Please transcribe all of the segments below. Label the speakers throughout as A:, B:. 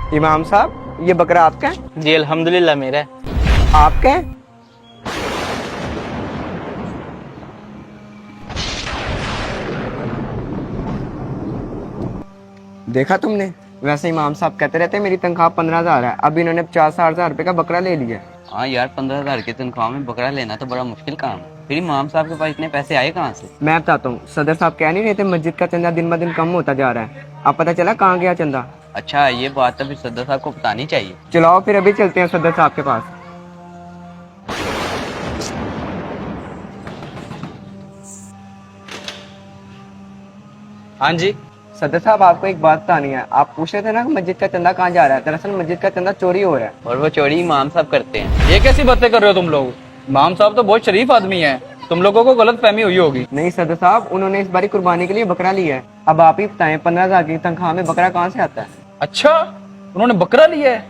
A: इमाम साहब, ये बकरा आपका है?
B: जी अल्हम्दुलिल्लाह मेरा है।
A: आपका है? देखा तुमने, वैसे इमाम साहब कहते रहते हैं मेरी तनख्वाह 15,000 है, अब इन्होंने 50-60 रुपए का बकरा ले लिया।
C: हाँ यार, 15,000 की तनख्वाह में बकरा लेना तो बड़ा मुश्किल काम है। फिर इमाम साहब के पास इतने पैसे आए कहाँ से?
A: मैं बताता हूँ, सदर साहब कह नहीं रहे थे मस्जिद का चंदा दिन ब दिन कम होता जा रहा है। अब पता चला कहाँ गया चंदा।
C: अच्छा, ये बात तो फिर सदर साहब को बतानी चाहिए।
A: चलाओ फिर अभी चलते हैं सदर साहब के पास।
B: हाँ जी।
A: सदर साहब, आपको एक बात बतानी है। आप पूछ रहे थे ना कि मस्जिद का चंदा कहाँ जा रहा है। दरअसल मस्जिद का चंदा चोरी हो रहा है।
C: और वो चोरी इमाम साहब करते हैं।
B: ये कैसी बातें कर रहे हो तुम लोग? इमाम साहब तो बहुत शरीफ आदमी है, तुम लोगों को गलत फहमी हुई होगी।
A: नहीं सदर साहब, उन्होंने इस बारी कुर्बानी के लिए बकरा लिया है। अब आप ही बताएं, 15,000 की तनख्वाह में बकरा कहाँ से आता है?
B: अच्छा, उन्होंने बकरा लिया है?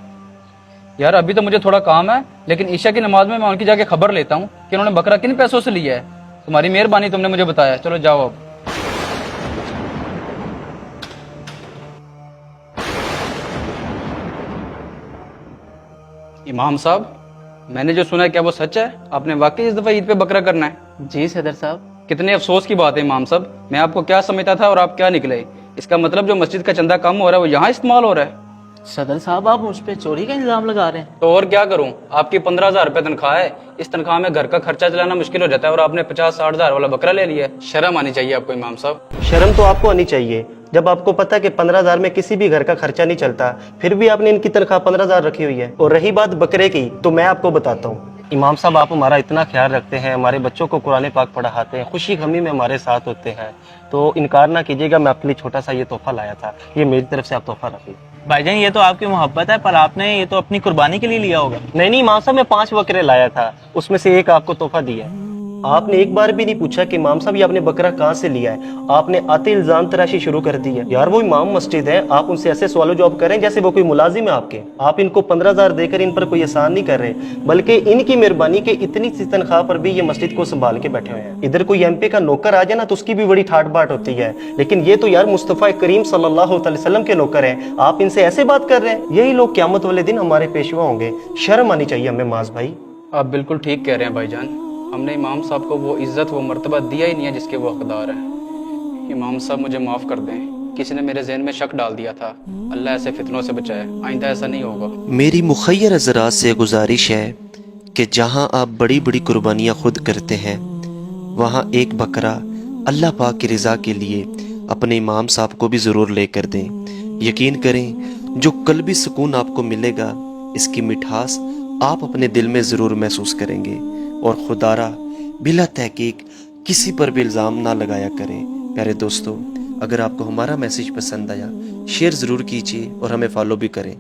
B: यार अभी तो मुझे थोड़ा काम है, लेकिन ईशा की नमाज में मैं उनकी जाके खबर लेता हूँ कि उन्होंने बकरा किन पैसों से लिया है। तुम्हारी मेहरबानी, तुमने मुझे बताया। चलो जाओ अब। इमाम साहब, मैंने जो सुना है क्या वो सच है? आपने वाकई इस दफा ईद पे बकरा करना है?
D: जी सदर साहब।
B: कितने अफसोस की बात है इमाम साहब। मैं आपको क्या समझता था और आप क्या निकले। इसका मतलब जो मस्जिद का चंदा कम हो रहा है वो यहाँ इस्तेमाल हो रहा है।
D: सदर साहब, आप मुझ पे चोरी का इल्जाम लगा रहे हैं।
B: तो और क्या करूं? आपकी 15,000 रुपए तनख्वाह है, इस तनख्वाह में घर का खर्चा चलाना मुश्किल हो जाता है और आपने 50-60 हजार वाला बकरा ले लिया है। शर्म आनी चाहिए आपको इमाम साहब।
E: शर्म तो आपको आनी चाहिए, जब आपको पता है कि 15,000 में किसी भी घर का खर्चा नहीं चलता, फिर भी आपने इनकी तनख्वाह 15,000 रखी हुई है। और रही बात बकरे की, तो मैं आपको बताता हूँ। इमाम साहब, आप हमारा इतना ख्याल रखते हैं, हमारे बच्चों को कुरान पाक पढ़ाते हैं, खुशी गमी में हमारे साथ होते हैं, तो इनकार ना कीजिएगा। मैं आपके लिए छोटा सा ये तोहफा लाया था, ये मेरी तरफ से आप तोहफा रखिए।
D: भाईजान, ये तो आपकी मोहब्बत है, पर आपने ये तो अपनी कुर्बानी के लिए लिया होगा।
E: नहीं इमाम साहब, मैं 5 बकरे लाया था, उसमें से एक आपको तोहफा दिया है। आपने एक बार भी नहीं पूछा कि इमाम साहब ये आपने बकरा कहाँ से लिया है। आपने आते इल्जाम तराशी शुरू कर दी है। यार वो इमाम मस्जिद है, आप उनसे ऐसे सवालों जवाब करें जैसे वो कोई मुलाजिम है आपके। आप इनको 15,000 देकर इन पर कोई एहसान नहीं कर रहे, बल्कि इनकी मेहरबानी के इतनी सी तनख्वाह पर भी ये मस्जिद को संभाल के बैठे हुए हैं। इधर कोई एमपी का नौकर आ जाए ना तो उसकी भी बड़ी ठाट बाट होती है, लेकिन ये तो यार मुस्तफा करीम सल्लल्लाहु अलैहि वसल्लम के नौकर हैं। आप इनसे ऐसे बात कर रहे हैं। यही लोग क़यामत वाले दिन हमारे पेशवा होंगे। शर्म आनी चाहिए हमें माज भाई।
B: आप बिल्कुल ठीक कह रहे हैं भाईजान। हमने इमाम साहब को वो इज्जत वो मर्तबा दिया ही नहीं है जिसके वो हकदार हैं। इमाम साहब मुझे माफ़ कर दें, किसी ने मेरे जहन में शक डाल दिया था। अल्लाह ऐसे फितनों से बचाए, आइंदा ऐसा नहीं होगा।
F: मेरी मुखय्यर हज़रात से गुजारिश है कि जहाँ आप बड़ी बड़ी कुर्बानियाँ खुद करते हैं, वहाँ एक बकरा अल्लाह पाक की रज़ा के लिए अपने इमाम साहब को भी ज़रूर लेकर दें। यकीन करें, जो कल्बी सुकून आपको मिलेगा, इसकी मिठास आप अपने दिल में ज़रूर महसूस करेंगे। और खुदारा बिला तहकीक किसी पर भी इल्ज़ाम ना लगाया करें। प्यारे दोस्तों, अगर आपको हमारा मैसेज पसंद आया, शेयर ज़रूर कीजिए और हमें फॉलो भी करें।